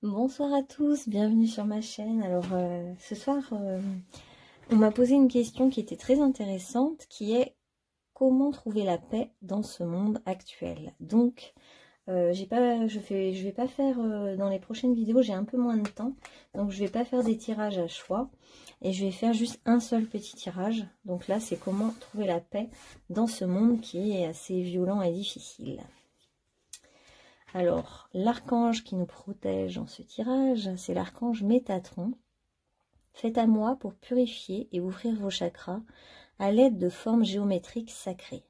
Bonsoir à tous, bienvenue sur ma chaîne. Alors ce soir, on m'a posé une question qui était très intéressante, qui est comment trouver la paix dans ce monde actuel. Donc, je vais pas faire dans les prochaines vidéos, j'ai un peu moins de temps, donc je vais pas faire des tirages à choix et je vais faire juste un seul petit tirage. Donc là, c'est comment trouver la paix dans ce monde qui est assez violent et difficile. Alors, l'archange qui nous protège en ce tirage, c'est l'archange Métatron. Faites à moi pour purifier et ouvrir vos chakras à l'aide de formes géométriques sacrées.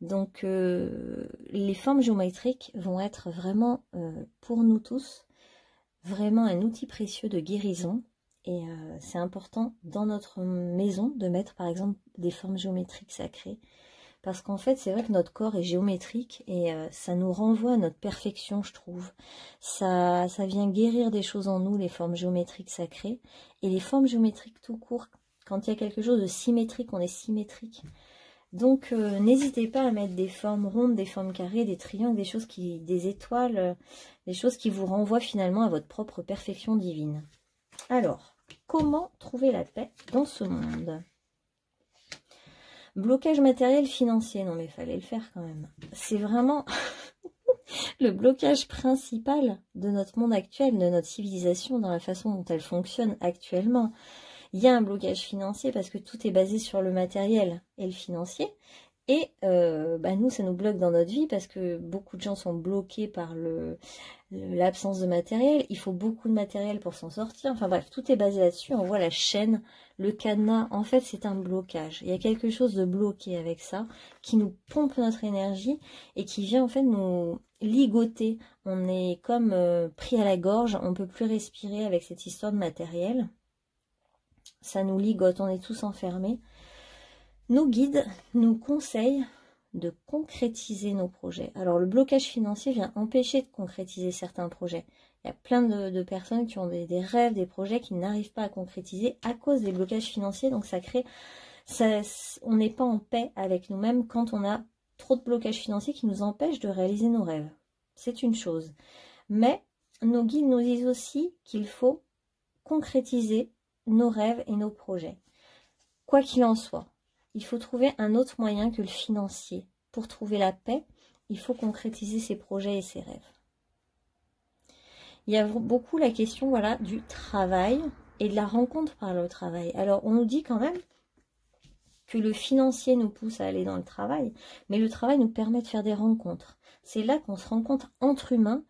Donc, les formes géométriques vont être vraiment, pour nous tous, vraiment un outil précieux de guérison. Et c'est important dans notre maison de mettre, par exemple, des formes géométriques sacrées. Parce qu'en fait, c'est vrai que notre corps est géométrique et ça nous renvoie à notre perfection, je trouve. Ça vient guérir des choses en nous, les formes géométriques sacrées. Et les formes géométriques tout court, quand il y a quelque chose de symétrique, on est symétrique. Donc, n'hésitez pas à mettre des formes rondes, des formes carrées, des triangles, des étoiles, des choses qui vous renvoient finalement à votre propre perfection divine. Alors, comment trouver la paix dans ce monde ? Blocage matériel financier, non mais il fallait le faire quand même. C'est vraiment le blocage principal de notre monde actuel, de notre civilisation, dans la façon dont elle fonctionne actuellement. Il y a un blocage financier parce que tout est basé sur le matériel et le financier. Et nous, ça nous bloque dans notre vie parce que beaucoup de gens sont bloqués par l'absence de matériel. Il faut beaucoup de matériel pour s'en sortir. Enfin bref, tout est basé là-dessus. On voit la chaîne, le cadenas. En fait, c'est un blocage. Il y a quelque chose de bloqué avec ça qui nous pompe notre énergie et qui vient en fait nous ligoter. On est comme pris à la gorge. On ne peut plus respirer avec cette histoire de matériel. Ça nous ligote. On est tous enfermés. Nos guides nous conseillent de concrétiser nos projets. Alors, le blocage financier vient empêcher de concrétiser certains projets. Il y a plein de personnes qui ont des rêves, des projets qui n'arrivent pas à concrétiser à cause des blocages financiers. Donc, on n'est pas en paix avec nous-mêmes quand on a trop de blocages financiers qui nous empêchent de réaliser nos rêves. C'est une chose. Mais nos guides nous disent aussi qu'il faut concrétiser nos rêves et nos projets. Quoi qu'il en soit. Il faut trouver un autre moyen que le financier. Pour trouver la paix, il faut concrétiser ses projets et ses rêves. Il y a beaucoup la question du travail et de la rencontre par le travail. Alors, on nous dit quand même que le financier nous pousse à aller dans le travail, mais le travail nous permet de faire des rencontres. C'est là qu'on se rencontre entre humains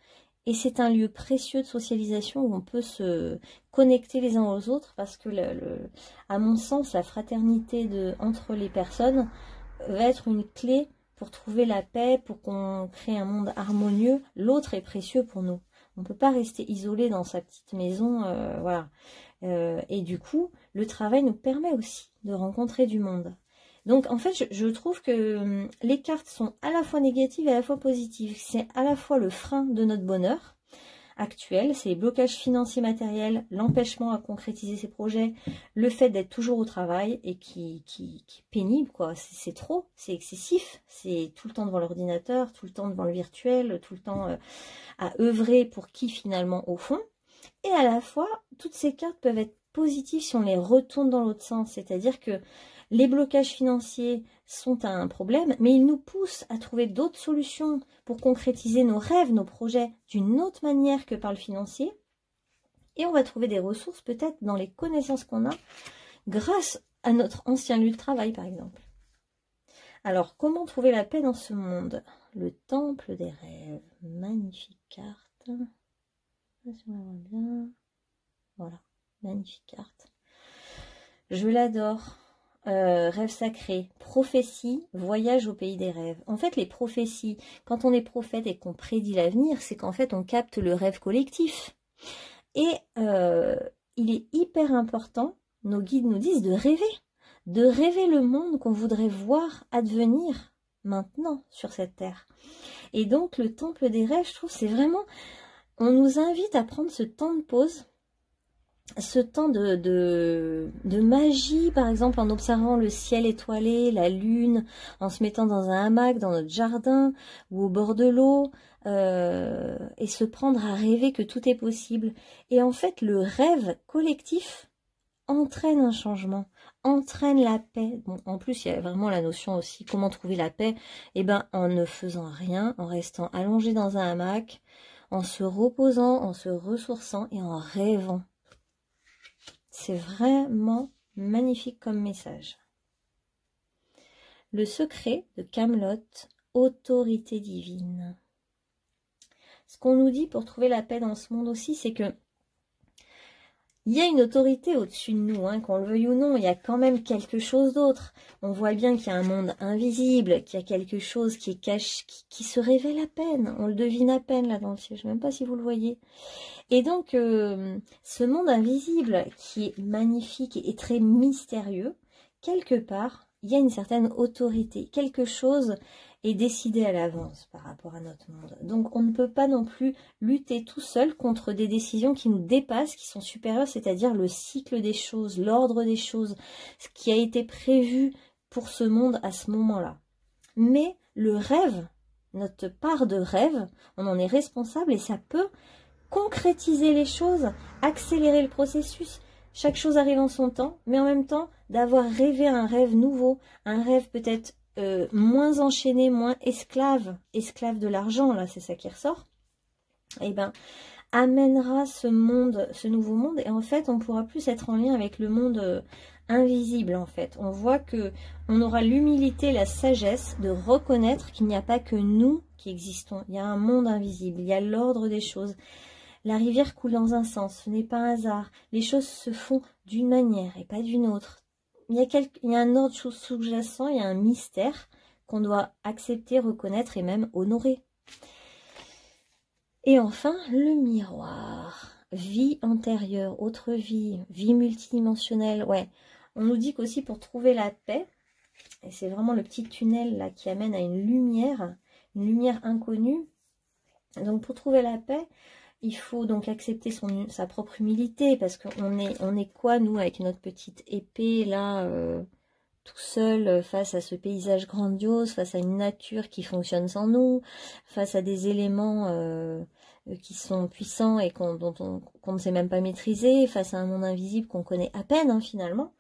et c'est un lieu précieux de socialisation où on peut se connecter les uns aux autres parce que, à mon sens, la fraternité entre les personnes va être une clé pour trouver la paix, pour qu'on crée un monde harmonieux. L'autre est précieux pour nous. On ne peut pas rester isolé dans sa petite maison, voilà. Et du coup, le travail nous permet aussi de rencontrer du monde. Donc, en fait, je trouve que les cartes sont à la fois négatives et à la fois positives. C'est à la fois le frein de notre bonheur actuel, c'est les blocages financiers matériels, l'empêchement à concrétiser ses projets, le fait d'être toujours au travail et qui est pénible, quoi. C'est trop, c'est excessif, c'est tout le temps devant l'ordinateur, tout le temps devant le virtuel, tout le temps à œuvrer pour qui finalement au fond. Et à la fois, toutes ces cartes peuvent être positives si on les retourne dans l'autre sens, c'est-à-dire que les blocages financiers sont un problème, mais ils nous poussent à trouver d'autres solutions pour concrétiser nos rêves, nos projets d'une autre manière que par le financier. Et on va trouver des ressources peut-être dans les connaissances qu'on a grâce à notre ancien lieu de travail, par exemple. Alors, comment trouver la paix dans ce monde? Le temple des rêves. Magnifique carte. Si on la voit bien. Voilà, magnifique carte. Je l'adore. Rêve sacré, prophétie, voyage au pays des rêves. En fait, les prophéties, quand on est prophète et qu'on prédit l'avenir, c'est qu'en fait, on capte le rêve collectif. Et il est hyper important, nos guides nous disent, de rêver le monde qu'on voudrait voir advenir maintenant sur cette terre. Et donc, le temple des rêves, je trouve, c'est vraiment... On nous invite à prendre ce temps de pause ce temps de magie, par exemple en observant le ciel étoilé, la lune, en se mettant dans un hamac dans notre jardin ou au bord de l'eau, et se prendre à rêver que tout est possible. Et en fait, le rêve collectif entraîne un changement, entraîne la paix. Bon, en plus, il y a vraiment la notion aussi, comment trouver la paix? Eh ben, en ne faisant rien, en restant allongé dans un hamac, en se reposant, en se ressourçant et en rêvant. C'est vraiment magnifique comme message. Le secret de Kaamelott, autorité divine. Ce qu'on nous dit pour trouver la paix dans ce monde aussi, c'est que il y a une autorité au-dessus de nous, hein, qu'on le veuille ou non, il y a quand même quelque chose d'autre. On voit bien qu'il y a un monde invisible, qu'il y a quelque chose qui est caché, qui se révèle à peine. On le devine à peine là dans le ciel, je ne sais même pas si vous le voyez. Et donc, ce monde invisible qui est magnifique et très mystérieux, quelque part, il y a une certaine autorité. Quelque chose est décidé à l'avance par rapport à notre monde. Donc, on ne peut pas non plus lutter tout seul contre des décisions qui nous dépassent, qui sont supérieures, c'est-à-dire le cycle des choses, l'ordre des choses, ce qui a été prévu pour ce monde à ce moment-là. Mais le rêve, notre part de rêve, on en est responsable et ça peut concrétiser les choses, accélérer le processus. Chaque chose arrive en son temps, mais en même temps, d'avoir rêvé un rêve nouveau, un rêve peut-être moins enchaîné, moins esclave de l'argent, là c'est ça qui ressort, et ben amènera ce monde, ce nouveau monde, et en fait on pourra plus être en lien avec le monde invisible en fait. On voit que on aura l'humilité, la sagesse de reconnaître qu'il n'y a pas que nous qui existons, il y a un monde invisible, il y a l'ordre des choses. La rivière coule dans un sens, ce n'est pas un hasard. Les choses se font d'une manière et pas d'une autre. Il y a un ordre sous-jacent, il y a un mystère qu'on doit accepter, reconnaître et même honorer. Et enfin, le miroir. Vie antérieure, autre vie, vie multidimensionnelle. Ouais, on nous dit qu'aussi pour trouver la paix, et c'est vraiment le petit tunnel là qui amène à une lumière inconnue. Donc pour trouver la paix, il faut donc accepter sa propre humilité, parce qu'on est quoi, nous, avec notre petite épée, là, tout seul, face à ce paysage grandiose, face à une nature qui fonctionne sans nous, face à des éléments qui sont puissants et qu'on ne sait même pas maîtriser, face à un monde invisible qu'on connaît à peine, hein, finalement.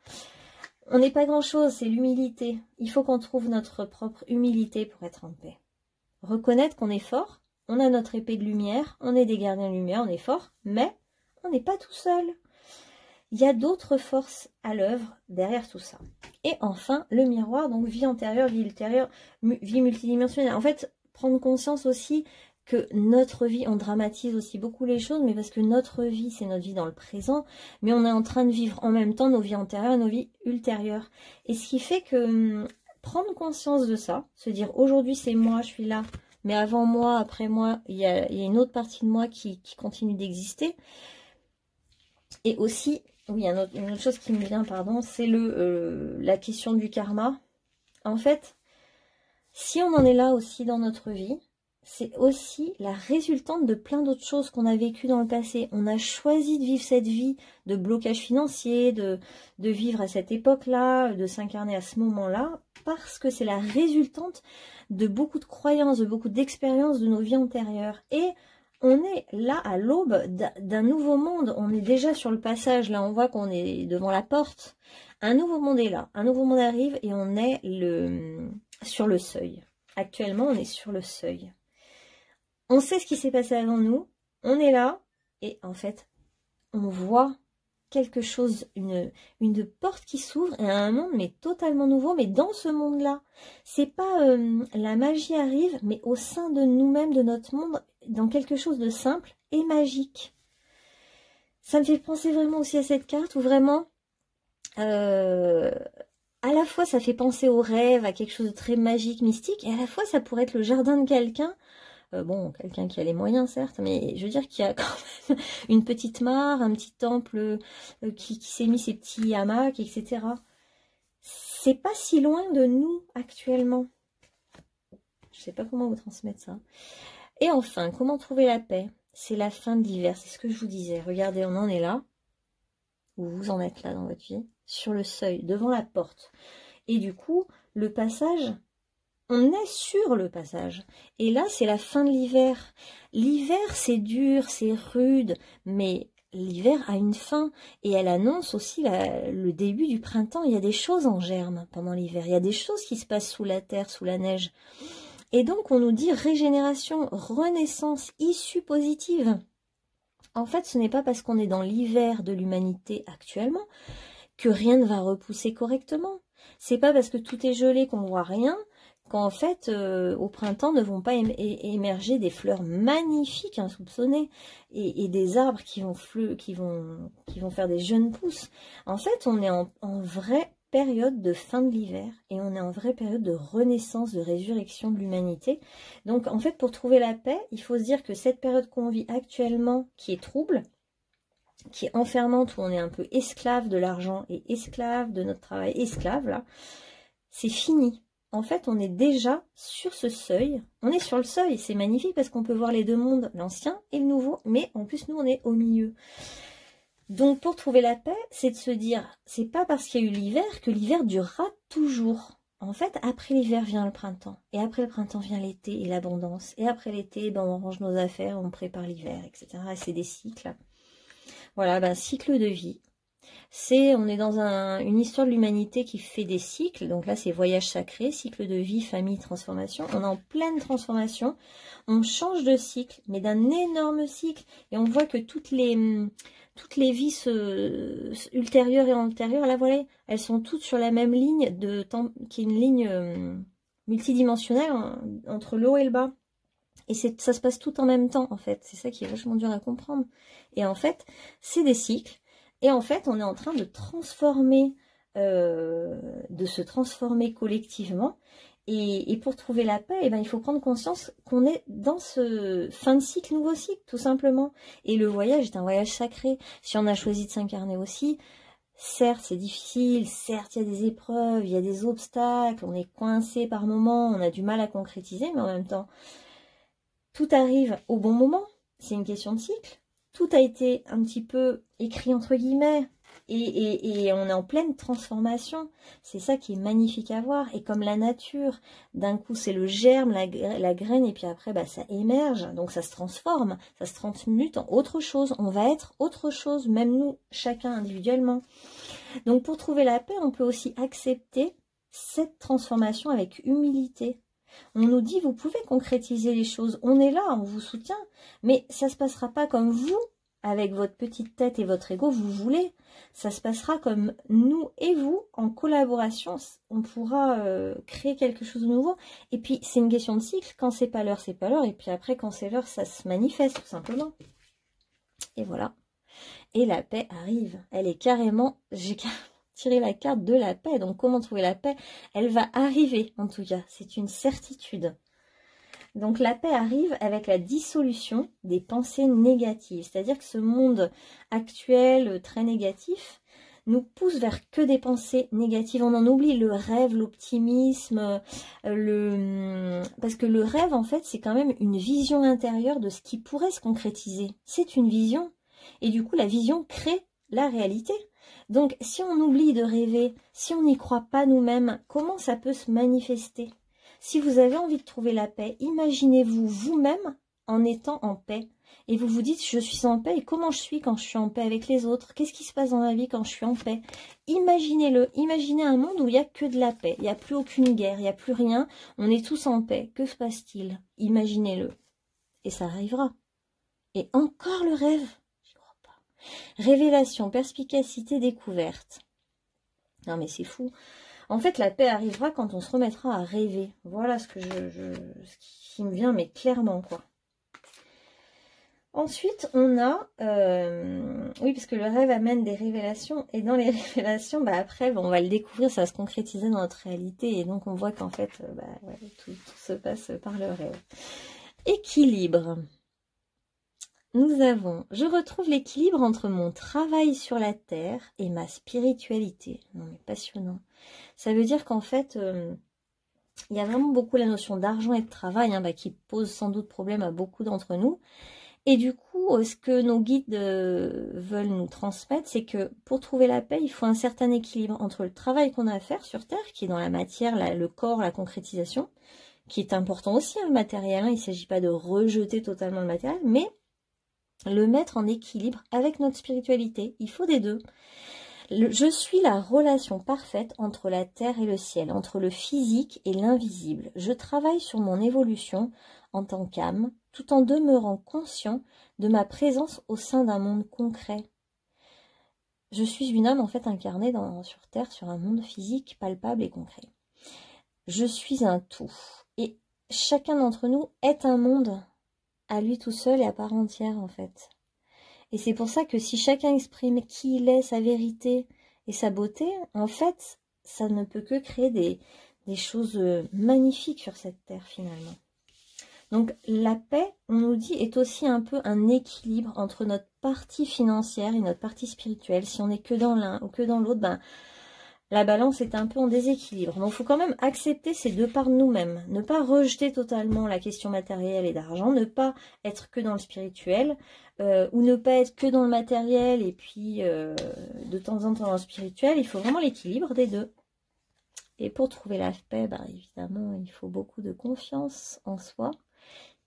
On n'est pas grand-chose, c'est l'humilité. Il faut qu'on trouve notre propre humilité pour être en paix. Reconnaître qu'on est fort. On a notre épée de lumière, on est des gardiens de lumière, on est fort, mais on n'est pas tout seul. Il y a d'autres forces à l'œuvre derrière tout ça. Et enfin, le miroir, donc vie antérieure, vie ultérieure, vie multidimensionnelle. En fait, prendre conscience aussi que notre vie, on dramatise aussi beaucoup les choses, mais parce que notre vie, c'est notre vie dans le présent, mais on est en train de vivre en même temps nos vies antérieures et nos vies ultérieures. Et ce qui fait que prendre conscience de ça, se dire aujourd'hui c'est moi, je suis là, mais avant moi, après moi, il y a une autre partie de moi qui continue d'exister. Et aussi, oui, une autre chose qui me vient, pardon, c'est la question du karma. En fait, si on en est là aussi dans notre vie, c'est aussi la résultante de plein d'autres choses qu'on a vécues dans le passé. On a choisi de vivre cette vie de blocage financier, de vivre à cette époque-là, de s'incarner à ce moment-là, parce que c'est la résultante de beaucoup de croyances, de beaucoup d'expériences de nos vies antérieures. Et on est là à l'aube d'un nouveau monde. On est déjà sur le passage. Là, on voit qu'on est devant la porte. Un nouveau monde est là. Un nouveau monde arrive et on est sur le seuil. Actuellement, on est sur le seuil. On sait ce qui s'est passé avant nous. On est là. Et en fait, on voit quelque chose, une porte qui s'ouvre et un monde mais totalement nouveau, mais dans ce monde-là. C'est pas la magie arrive, mais au sein de nous-mêmes, de notre monde, dans quelque chose de simple et magique. Ça me fait penser vraiment aussi à cette carte où vraiment, à la fois ça fait penser au rêve, à quelque chose de très magique, mystique, et à la fois ça pourrait être le jardin de quelqu'un. Bon, quelqu'un qui a les moyens, certes, mais je veux dire qu'il y a quand même une petite mare, un petit temple qui s'est mis ses petits hamacs, etc. C'est pas si loin de nous actuellement. Je sais pas comment vous transmettre ça. Et enfin, comment trouver la paix? C'est la fin de l'hiver, c'est ce que je vous disais. Regardez, on en est là. où vous en êtes là dans votre vie, sur le seuil, devant la porte. Et du coup, le passage, on est sur le passage. Et là, c'est la fin de l'hiver. L'hiver, c'est dur, c'est rude, mais l'hiver a une fin. Et elle annonce aussi le début du printemps. Il y a des choses en germe pendant l'hiver. Il y a des choses qui se passent sous la terre, sous la neige. Et donc, on nous dit régénération, renaissance, issue positive. En fait, ce n'est pas parce qu'on est dans l'hiver de l'humanité actuellement que rien ne va repousser correctement. C'est pas parce que tout est gelé qu'on voit rien qu'en fait, au printemps, ne vont pas émerger des fleurs magnifiques, insoupçonnées, et des arbres qui vont faire des jeunes pousses. En fait, on est en vraie période de fin de l'hiver, et on est en vraie période de renaissance, de résurrection de l'humanité. Donc, en fait, pour trouver la paix, il faut se dire que cette période qu'on vit actuellement, qui est trouble, qui est enfermante, où on est un peu esclave de l'argent et esclave de notre travail, esclave, là, c'est fini. En fait, on est déjà sur ce seuil. On est sur le seuil. C'est magnifique parce qu'on peut voir les deux mondes, l'ancien et le nouveau. Mais en plus, nous, on est au milieu. Donc, pour trouver la paix, c'est de se dire, c'est pas parce qu'il y a eu l'hiver que l'hiver durera toujours. En fait, après l'hiver vient le printemps. Et après le printemps vient l'été et l'abondance. Et après l'été, ben, on range nos affaires, on prépare l'hiver, etc. Et c'est des cycles. Voilà, ben, cycle de vie. On est dans une histoire de l'humanité qui fait des cycles. Donc là, c'est voyage sacré, cycle de vie, famille, transformation. On est en pleine transformation. On change de cycle, mais d'un énorme cycle. Et on voit que toutes les vies ultérieures et antérieures, là, voilà, elles sont toutes sur la même ligne de temps, qui est une ligne multidimensionnelle entre le haut et le bas. Et ça se passe tout en même temps, en fait. C'est ça qui est vachement dur à comprendre. Et en fait, c'est des cycles. Et en fait, on est en train de se transformer collectivement. Et pour trouver la paix, eh ben, il faut prendre conscience qu'on est dans ce fin de cycle, nouveau cycle, tout simplement. Et le voyage est un voyage sacré. Si on a choisi de s'incarner aussi, certes, c'est difficile, certes, il y a des épreuves, il y a des obstacles, on est coincé par moments, on a du mal à concrétiser, mais en même temps, tout arrive au bon moment. C'est une question de cycle. Tout a été un petit peu écrit entre guillemets et on est en pleine transformation. C'est ça qui est magnifique à voir. Et comme la nature, d'un coup c'est le germe, la graine et puis après bah, ça émerge. Donc ça se transforme, ça se transmute en autre chose. On va être autre chose, même nous, chacun individuellement. Donc pour trouver la paix, on peut aussi accepter cette transformation avec humilité. On nous dit, vous pouvez concrétiser les choses. On est là, on vous soutient. Mais ça ne se passera pas comme vous, avec votre petite tête et votre ego, vous voulez. Ça se passera comme nous et vous, en collaboration. On pourra créer quelque chose de nouveau. Et puis, c'est une question de cycle. Quand c'est pas l'heure, c'est pas l'heure. Et puis après, quand c'est l'heure, ça se manifeste, tout simplement. Et voilà. Et la paix arrive. Elle est carrément... J'ai tirer la carte de la paix. Donc, comment trouver la paix? Elle va arriver, en tout cas. C'est une certitude. Donc, la paix arrive avec la dissolution des pensées négatives. C'est-à-dire que ce monde actuel, très négatif, nous pousse vers que des pensées négatives. On en oublie le rêve, l'optimisme, parce que le rêve, en fait, c'est quand même une vision intérieure de ce qui pourrait se concrétiser. C'est une vision. Et du coup, la vision crée la réalité. Donc, si on oublie de rêver, si on n'y croit pas nous-mêmes, comment ça peut se manifester? Si vous avez envie de trouver la paix, imaginez-vous vous-même en étant en paix. Et vous vous dites, je suis en paix, et comment je suis quand je suis en paix avec les autres? Qu'est-ce qui se passe dans ma vie quand je suis en paix? Imaginez-le, imaginez un monde où il n'y a que de la paix, il n'y a plus aucune guerre, il n'y a plus rien, on est tous en paix. Que se passe-t-il? Imaginez-le. Et ça arrivera. Et encore le rêve. Révélation, perspicacité, découverte. Non mais c'est fou. En fait, la paix arrivera quand on se remettra à rêver. Voilà ce qui me vient, mais clairement, quoi. Ensuite, on a... oui, parce que le rêve amène des révélations. Et dans les révélations, bah, après, on va le découvrir, ça va se concrétiser dans notre réalité. Et donc, on voit qu'en fait, ouais, tout se passe par le rêve. Équilibre. Nous avons, je retrouve l'équilibre entre mon travail sur la terre et ma spiritualité. Non mais passionnant. Ça veut dire qu'en fait, il y a vraiment beaucoup la notion d'argent et de travail qui pose sans doute problème à beaucoup d'entre nous. Et du coup, ce que nos guides veulent nous transmettre, c'est que pour trouver la paix, il faut un certain équilibre entre le travail qu'on a à faire sur Terre, qui est dans la matière, le corps, la concrétisation, qui est important aussi, hein, le matériel. Hein, il ne s'agit pas de rejeter totalement le matériel, mais le mettre en équilibre avec notre spiritualité. Il faut des deux. Je suis la relation parfaite entre la terre et le ciel, entre le physique et l'invisible. Je travaille sur mon évolution en tant qu'âme, tout en demeurant conscient de ma présence au sein d'un monde concret. Je suis une âme en fait incarnée sur Terre, sur un monde physique, palpable et concret. Je suis un tout. Et chacun d'entre nous est un monde à lui tout seul et à part entière en fait. Et c'est pour ça que si chacun exprime qui il est, sa vérité et sa beauté, en fait, ça ne peut que créer des choses magnifiques sur cette terre finalement. Donc la paix, on nous dit, est aussi un peu un équilibre entre notre partie financière et notre partie spirituelle. Si on n'est que dans l'un ou que dans l'autre, ben, la balance est un peu en déséquilibre. Donc il faut quand même accepter ces deux parts de nous-mêmes. Ne pas rejeter totalement la question matérielle et d'argent, ne pas être que dans le spirituel, ou ne pas être que dans le matériel et puis de temps en temps dans le spirituel. Il faut vraiment l'équilibre des deux. Et pour trouver la paix, ben, évidemment, il faut beaucoup de confiance en soi,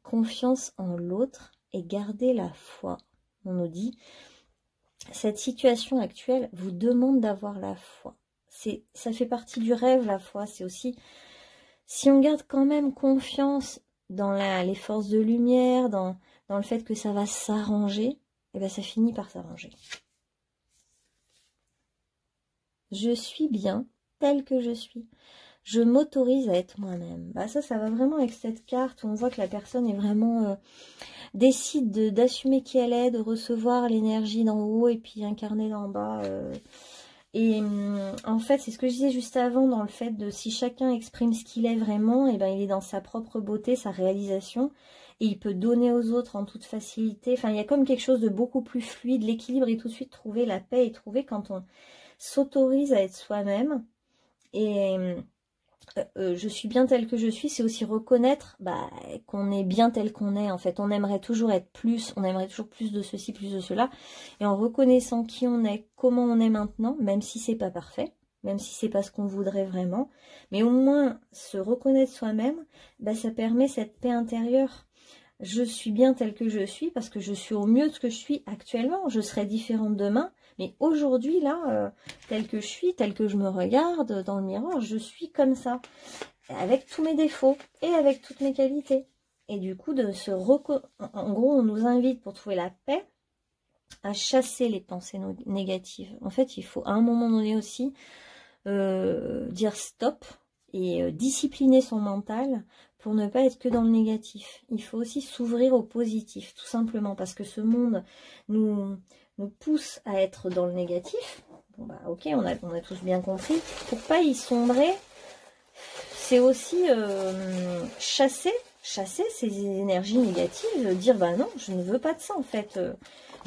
confiance en l'autre et garder la foi. On nous dit, cette situation actuelle vous demande d'avoir la foi. Ça fait partie du rêve, la foi. C'est aussi, si on garde quand même confiance dans les forces de lumière, dans le fait que ça va s'arranger, et ben ça finit par s'arranger. Je suis bien telle que je suis. Je m'autorise à être moi-même. Bah ça va vraiment avec cette carte où on voit que la personne est vraiment décide d'assumer qui elle est, de recevoir l'énergie d'en haut et puis incarner d'en bas. Et en fait, c'est ce que je disais juste avant, dans le fait de si chacun exprime ce qu'il est vraiment, et ben il est dans sa propre beauté, sa réalisation, et il peut donner aux autres en toute facilité. Enfin, il y a comme quelque chose de beaucoup plus fluide. L'équilibre est tout de suite trouvé, la paix est trouvée quand on s'autorise à être soi-même. Et je suis bien telle que je suis, c'est aussi reconnaître qu'on est bien tel qu'on est. En fait, on aimerait toujours être plus, on aimerait toujours plus de ceci, plus de cela. Et en reconnaissant qui on est, comment on est maintenant, même si c'est pas parfait, même si c'est pas ce qu'on voudrait vraiment, mais au moins se reconnaître soi-même, ça permet cette paix intérieure. Je suis bien telle que je suis parce que je suis au mieux de ce que je suis actuellement. Je serai différente demain. Mais aujourd'hui, là, telle que je suis, telle que je me regarde dans le miroir, je suis comme ça, avec tous mes défauts et avec toutes mes qualités. Et du coup, en gros, on nous invite pour trouver la paix à chasser les pensées négatives. En fait, il faut à un moment donné aussi dire stop et discipliner son mental pour ne pas être que dans le négatif. Il faut aussi s'ouvrir au positif, tout simplement, parce que ce monde nous pousse à être dans le négatif. Bon bah ok, on a tous bien compris. Pour pas y sombrer, c'est aussi chasser ces énergies négatives, dire bah non, je ne veux pas de ça en fait.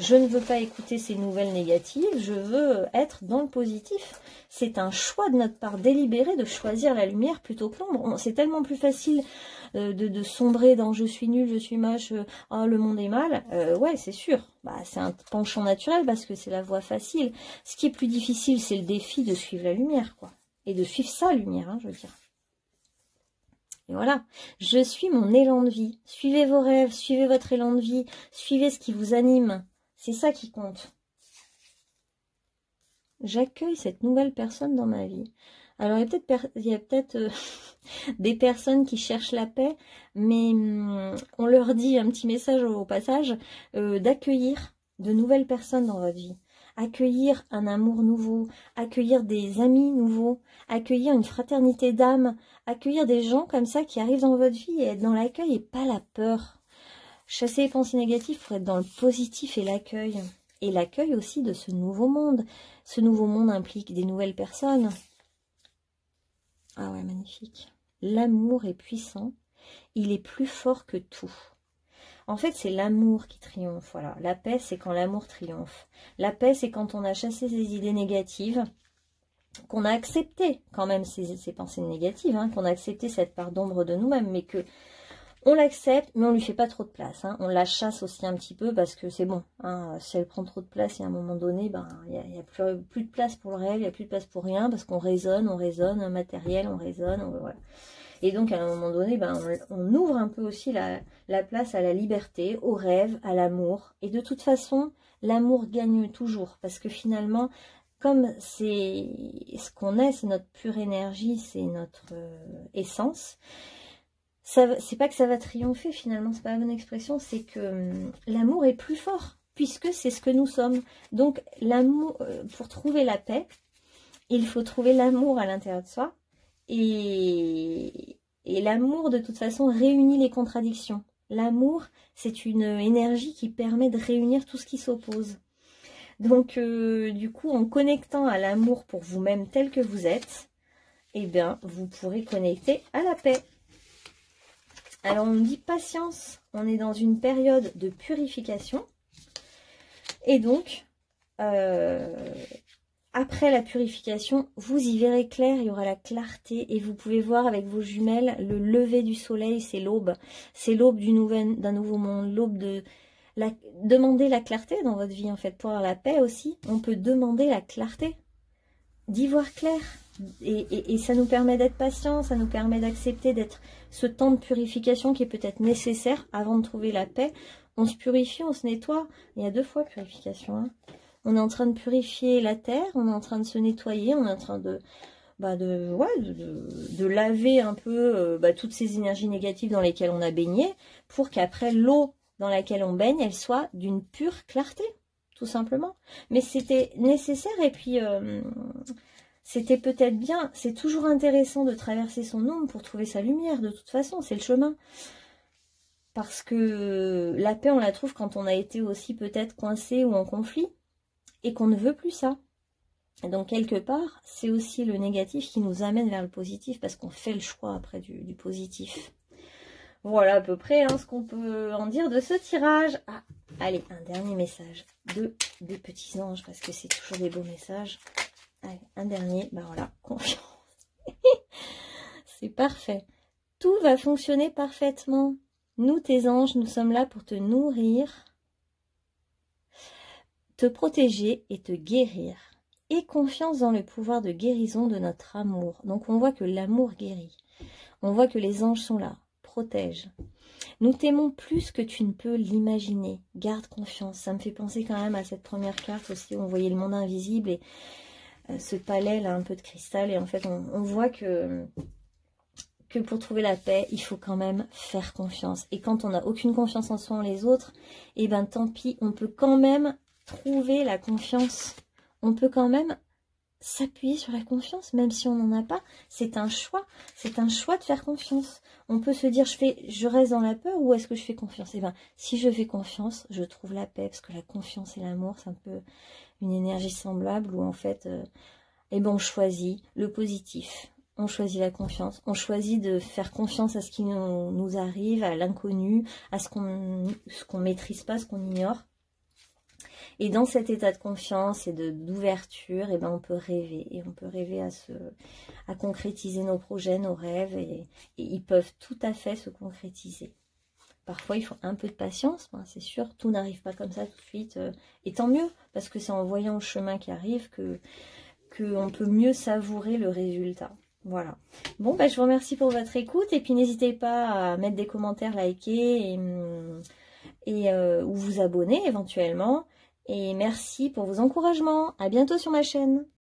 Je ne veux pas écouter ces nouvelles négatives, je veux être dans le positif. C'est un choix de notre part délibéré de choisir la lumière plutôt que l'ombre. C'est tellement plus facile de sombrer dans je suis nul, je suis moche, oh, le monde est mal. Ouais, c'est sûr. C'est un penchant naturel parce que c'est la voie facile. Ce qui est plus difficile, c'est le défi de suivre la lumière, quoi. Et de suivre sa lumière, hein, je veux dire. Et voilà, je suis mon élan de vie. Suivez vos rêves, suivez votre élan de vie, suivez ce qui vous anime. C'est ça qui compte. J'accueille cette nouvelle personne dans ma vie. Alors, il y a peut-être des personnes qui cherchent la paix, mais on leur dit un petit message au passage, d'accueillir de nouvelles personnes dans votre vie. Accueillir un amour nouveau, accueillir des amis nouveaux, accueillir une fraternité d'âme, accueillir des gens comme ça qui arrivent dans votre vie et être dans l'accueil et pas la peur. Chasser les pensées négatives pour être dans le positif et l'accueil. Et l'accueil aussi de ce nouveau monde. Ce nouveau monde implique des nouvelles personnes. Ah ouais, magnifique. L'amour est puissant. Il est plus fort que tout. En fait, c'est l'amour qui triomphe. Voilà. La paix, c'est quand l'amour triomphe. La paix, c'est quand on a chassé ces idées négatives, qu'on a accepté quand même ces pensées négatives, hein, qu'on a accepté cette part d'ombre de nous-mêmes, mais que On l'accepte, mais on lui fait pas trop de place. Hein. On la chasse aussi un petit peu parce que c'est bon. Hein. Si elle prend trop de place, il y a un moment donné, ben il y a plus de place pour le rêve, il n'y a plus de place pour rien parce qu'on raisonne, matériel, on raisonne, voilà. Et donc à un moment donné, ben, on ouvre un peu aussi la place à la liberté, au rêve, à l'amour. Et de toute façon, l'amour gagne toujours parce que finalement, comme c'est ce qu'on est, c'est notre pure énergie, c'est notre essence. C'est pas que ça va triompher finalement, c'est pas la bonne expression, c'est que l'amour est plus fort, puisque c'est ce que nous sommes. Donc l'amour, pour trouver la paix, il faut trouver l'amour à l'intérieur de soi, et l'amour de toute façon réunit les contradictions. L'amour, c'est une énergie qui permet de réunir tout ce qui s'oppose. Donc du coup, en connectant à l'amour pour vous-même tel que vous êtes, eh bien, vous pourrez connecter à la paix. Alors, on dit patience, on est dans une période de purification. Et donc, après la purification, vous y verrez clair, il y aura la clarté. Et vous pouvez voir avec vos jumelles le lever du soleil, c'est l'aube. C'est l'aube d'un nouveau monde, l'aube de... Demandez la clarté dans votre vie, en fait. Pour avoir la paix aussi, on peut demander la clarté, d'y voir clair. Et ça nous permet d'être patient, ça nous permet d'accepter d'être ce temps de purification qui est peut-être nécessaire avant de trouver la paix. On se purifie, on se nettoie. Il y a 2 fois purification. Hein. On est en train de purifier la terre, on est en train de se nettoyer, on est en train de laver un peu toutes ces énergies négatives dans lesquelles on a baigné, pour qu'après l'eau dans laquelle on baigne, elle soit d'une pure clarté, tout simplement. Mais c'était nécessaire et puis... c'était peut-être bien, c'est toujours intéressant de traverser son ombre pour trouver sa lumière, de toute façon, c'est le chemin. Parce que la paix, on la trouve quand on a été aussi peut-être coincé ou en conflit, et qu'on ne veut plus ça. Et donc, quelque part, c'est aussi le négatif qui nous amène vers le positif, parce qu'on fait le choix après du positif. Voilà à peu près ce qu'on peut en dire de ce tirage. Ah, allez, un dernier message des petits anges, parce que c'est toujours des beaux messages. Allez, un dernier, ben voilà, confiance. C'est parfait. Tout va fonctionner parfaitement. Nous, tes anges, nous sommes là pour te nourrir, te protéger et te guérir. Aie confiance dans le pouvoir de guérison de notre amour. Donc, on voit que l'amour guérit. On voit que les anges sont là, protègent. Nous t'aimons plus que tu ne peux l'imaginer. Garde confiance. Ça me fait penser quand même à cette première carte aussi où on voyait le monde invisible et ce palais là un peu de cristal, et en fait on voit que pour trouver la paix il faut quand même faire confiance, et quand on n'a aucune confiance en soi, en les autres, et ben tant pis, on peut quand même trouver la confiance, on peut quand même s'appuyer sur la confiance même si on n'en a pas. C'est un choix de faire confiance. On peut se dire je reste dans la peur ou est-ce que je fais confiance? Et ben si je fais confiance, je trouve la paix, parce que la confiance et l'amour, c'est un peu une énergie semblable où en fait on choisit le positif, on choisit la confiance, on choisit de faire confiance à ce qui nous arrive, à l'inconnu, à ce qu'on maîtrise pas, ce qu'on ignore. Et dans cet état de confiance et d'ouverture, on peut rêver. Et on peut rêver à concrétiser nos projets, nos rêves. Et ils peuvent tout à fait se concrétiser. Parfois, il faut un peu de patience, c'est sûr. Tout n'arrive pas comme ça tout de suite. Et tant mieux, parce que c'est en voyant le chemin qui arrive qu'on peut mieux savourer le résultat. Voilà. Bon, je vous remercie pour votre écoute. Et puis, n'hésitez pas à mettre des commentaires, liker ou vous abonner éventuellement. Et merci pour vos encouragements. À bientôt sur ma chaîne.